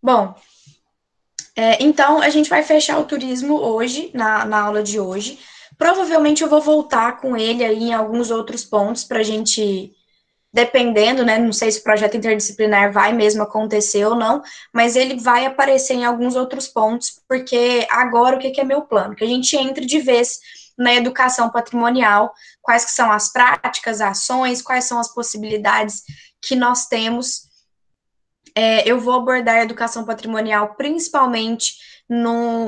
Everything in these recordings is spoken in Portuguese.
Bom, então a gente vai fechar o turismo hoje, na aula de hoje. Provavelmente eu vou voltar com ele aí em alguns outros pontos para a gente, dependendo, né? Não sei se o projeto interdisciplinar vai mesmo acontecer ou não, mas ele vai aparecer em alguns outros pontos, porque agora o que é meu plano? Que a gente entre de vez na educação patrimonial, quais que são as práticas, ações, quais são as possibilidades que nós temos. Eu vou abordar a educação patrimonial principalmente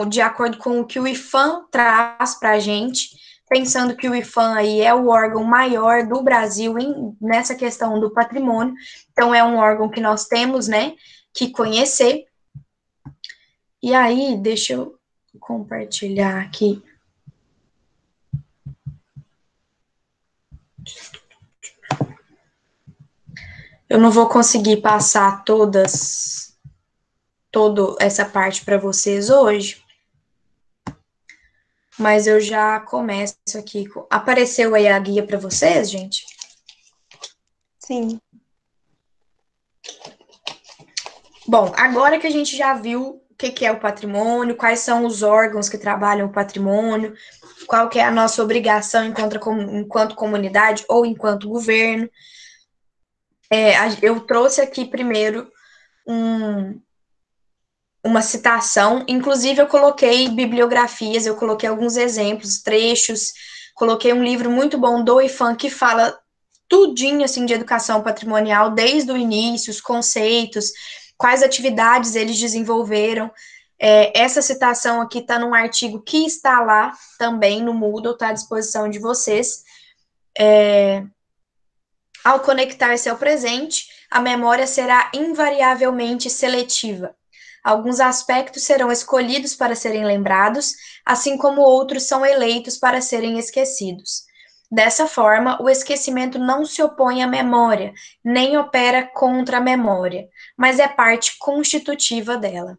de acordo com o que o IFAM traz para a gente, pensando que o IFAM aí é o órgão maior do Brasil nessa questão do patrimônio, então é um órgão que nós temos, né, que conhecer. E aí, deixa eu compartilhar aqui. Eu não vou conseguir passar toda essa parte para vocês hoje, mas eu já começo aqui. Apareceu aí a guia para vocês, gente? Sim. Bom, agora que a gente já viu o que é o patrimônio, quais são os órgãos que trabalham o patrimônio, qual que é a nossa obrigação enquanto comunidade ou enquanto governo, eu trouxe aqui primeiro um, uma citação, inclusive eu coloquei bibliografias, eu coloquei alguns exemplos, trechos, coloquei um livro muito bom do IFAM que fala tudinho assim de educação patrimonial, desde o início, os conceitos, quais atividades eles desenvolveram. Essa citação aqui está num artigo que está lá também no Moodle, está à disposição de vocês. Ao conectar-se ao presente, a memória será invariavelmente seletiva. Alguns aspectos serão escolhidos para serem lembrados, assim como outros são eleitos para serem esquecidos. Dessa forma, o esquecimento não se opõe à memória, nem opera contra a memória, mas é parte constitutiva dela.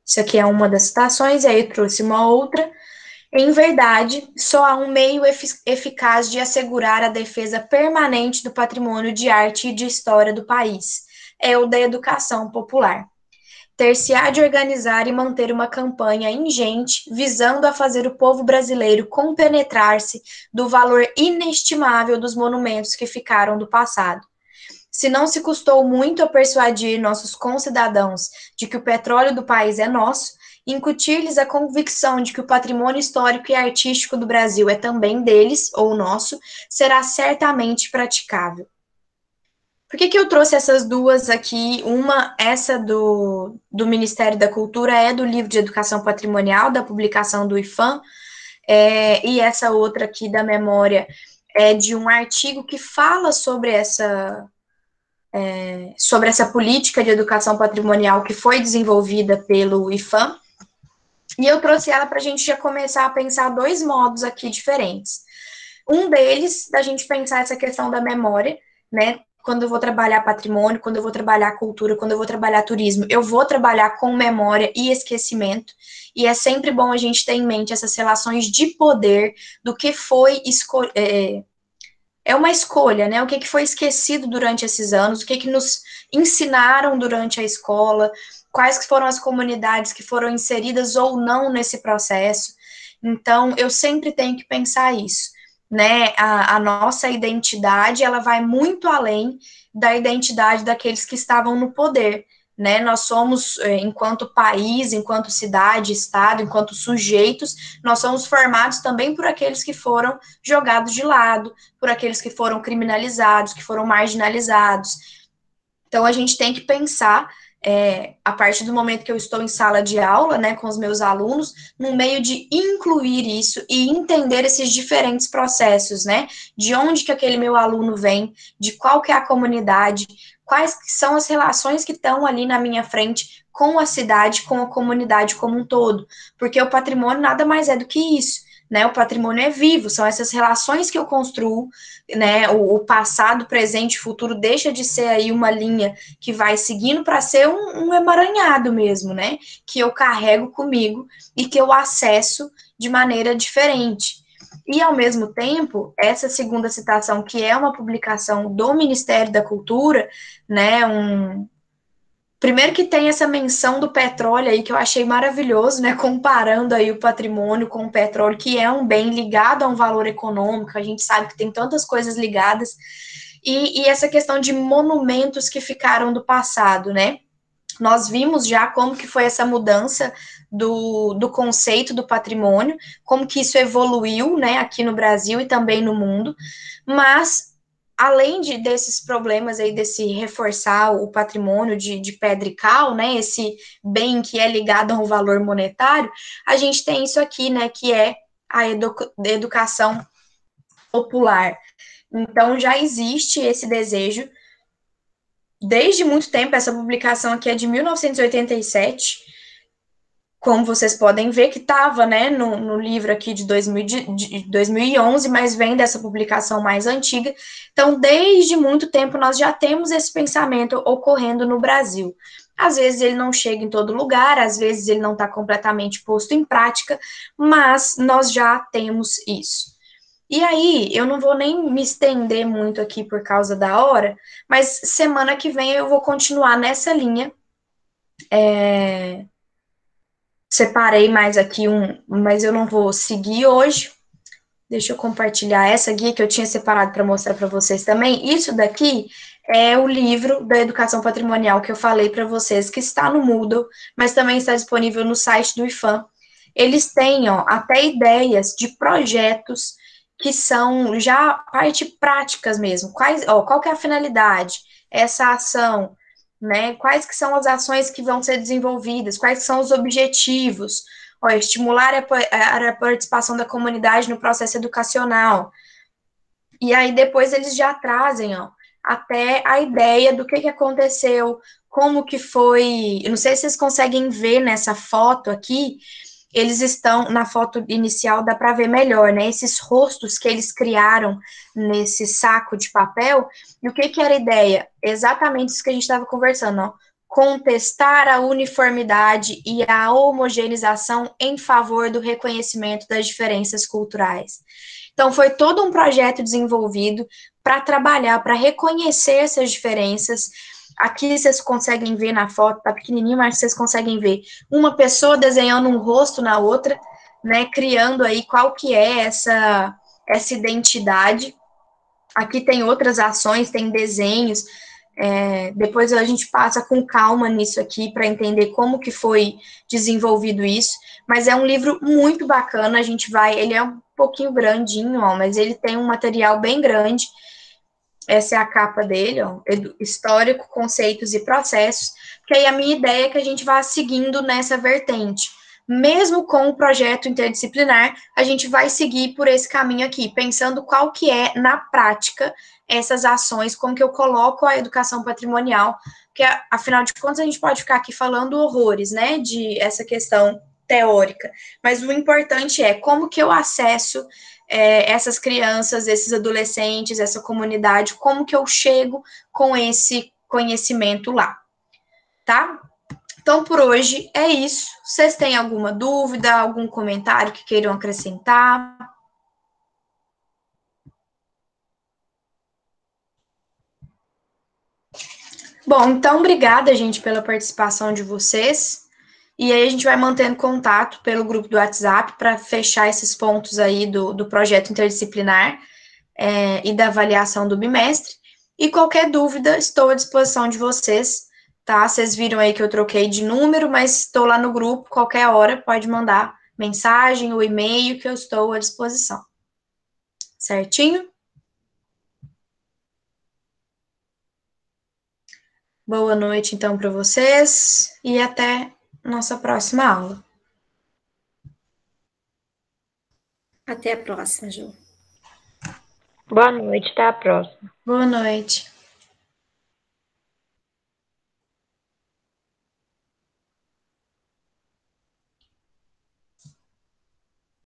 Isso aqui é uma das citações, e aí eu trouxe uma outra. Em verdade, só há um meio eficaz de assegurar a defesa permanente do patrimônio de arte e de história do país: é o da educação popular. Ter-se-á de organizar e manter uma campanha ingente visando a fazer o povo brasileiro compenetrar-se do valor inestimável dos monumentos que ficaram do passado. Se não se custou muito a persuadir nossos concidadãos de que o petróleo do país é nosso, incutir-lhes a convicção de que o patrimônio histórico e artístico do Brasil é também deles, ou nosso, será certamente praticável. Por que eu trouxe essas duas aqui? Essa do Ministério da Cultura, é do livro de Educação Patrimonial, da publicação do IFAM, e essa outra aqui da memória é de um artigo que fala sobre essa política de educação patrimonial que foi desenvolvida pelo IFAM, e eu trouxe ela para a gente já começar a pensar dois modos aqui diferentes. Um deles, da gente pensar essa questão da memória, né? Quando eu vou trabalhar patrimônio, quando eu vou trabalhar cultura, quando eu vou trabalhar turismo, eu vou trabalhar com memória e esquecimento. E é sempre bom a gente ter em mente essas relações de poder do que foi é uma escolha, né? O que foi esquecido durante esses anos, o que nos ensinaram durante a escola, quais foram as comunidades que foram inseridas ou não nesse processo. Então, eu sempre tenho que pensar isso, né? A nossa identidade, ela vai muito além da identidade daqueles que estavam no poder, né? Nós somos, enquanto país, enquanto cidade, estado, enquanto sujeitos, nós somos formados também por aqueles que foram jogados de lado, por aqueles que foram criminalizados, que foram marginalizados. Então, a gente tem que pensar, a partir do momento que eu estou em sala de aula, né, com os meus alunos, no meio de incluir isso e entender esses diferentes processos, né, de onde que aquele meu aluno vem, de qual que é a comunidade, quais são as relações que estão ali na minha frente com a cidade, com a comunidade como um todo, porque o patrimônio nada mais é do que isso, né, o patrimônio é vivo, são essas relações que eu construo, né, o passado, presente e futuro deixa de ser aí uma linha que vai seguindo para ser um emaranhado mesmo, né, que eu carrego comigo e que eu acesso de maneira diferente. E, ao mesmo tempo, essa segunda citação, que é uma publicação do Ministério da Cultura, né, Primeiro que tem essa menção do petróleo aí, que eu achei maravilhoso, né? Comparando aí o patrimônio com o petróleo, que é um bem ligado a um valor econômico, a gente sabe que tem tantas coisas ligadas, e essa questão de monumentos que ficaram do passado, né? Nós vimos já como que foi essa mudança do conceito do patrimônio, como que isso evoluiu, né, aqui no Brasil e também no mundo, mas além desses problemas aí, desse reforçar o patrimônio de pedra e cal, né, esse bem que é ligado a um valor monetário, a gente tem isso aqui, né, que é a educação popular. Então, já existe esse desejo desde muito tempo. Essa publicação aqui é de 1987, como vocês podem ver, que estava, né, no livro aqui de 2011, mas vem dessa publicação mais antiga. Então, desde muito tempo, nós já temos esse pensamento ocorrendo no Brasil. Às vezes ele não chega em todo lugar, às vezes ele não está completamente posto em prática, mas nós já temos isso. E aí, eu não vou nem me estender muito aqui por causa da hora, mas semana que vem eu vou continuar nessa linha. Separei mais aqui mas eu não vou seguir hoje. Deixa eu compartilhar essa guia que eu tinha separado para mostrar para vocês também. Isso daqui é o livro da educação patrimonial que eu falei para vocês, que está no Moodle, mas também está disponível no site do IFAM. Eles têm, ó, até ideias de projetos que são já parte práticas mesmo. Qual que é a finalidade? Essa ação, né? Quais que são as ações que vão ser desenvolvidas? Quais são os objetivos? Ó, estimular a participação da comunidade no processo educacional. E aí depois eles já trazem, ó, até a ideia do que aconteceu, como que foi. Eu não sei se vocês conseguem ver nessa foto aqui, eles estão, na foto inicial dá para ver melhor, né? Esses rostos que eles criaram nesse saco de papel. E o que era a ideia? Exatamente isso que a gente estava conversando, ó. Contestar a uniformidade e a homogeneização em favor do reconhecimento das diferenças culturais. Então, foi todo um projeto desenvolvido para trabalhar, para reconhecer essas diferenças. Aqui vocês conseguem ver na foto, tá pequenininho, mas vocês conseguem ver uma pessoa desenhando um rosto na outra, né, criando aí qual que é essa identidade. Aqui tem outras ações, tem desenhos, depois a gente passa com calma nisso aqui para entender como que foi desenvolvido isso, mas é um livro muito bacana, ele é um pouquinho grandinho, ó, mas ele tem um material bem grande. Essa é a capa dele, ó, histórico, conceitos e processos, porque aí a minha ideia é que a gente vá seguindo nessa vertente. Mesmo com o projeto interdisciplinar, a gente vai seguir por esse caminho aqui, pensando qual que é, na prática, essas ações, como que eu coloco a educação patrimonial, porque, afinal de contas, a gente pode ficar aqui falando horrores, né, de essa questão teórica, mas o importante é como que eu acesso essas crianças, esses adolescentes, essa comunidade, como que eu chego com esse conhecimento lá, tá? Então, por hoje é isso. Vocês têm alguma dúvida, algum comentário que queiram acrescentar? Bom, então, obrigada, gente, pela participação de vocês. E aí a gente vai mantendo contato pelo grupo do WhatsApp para fechar esses pontos aí do projeto interdisciplinar e da avaliação do bimestre. E qualquer dúvida, estou à disposição de vocês, tá? Vocês viram aí que eu troquei de número, mas estou lá no grupo, qualquer hora pode mandar mensagem ou e-mail que eu estou à disposição. Certinho? Boa noite, então, para vocês e até nossa próxima aula. Até a próxima, Ju. Boa noite, até a próxima. Boa noite.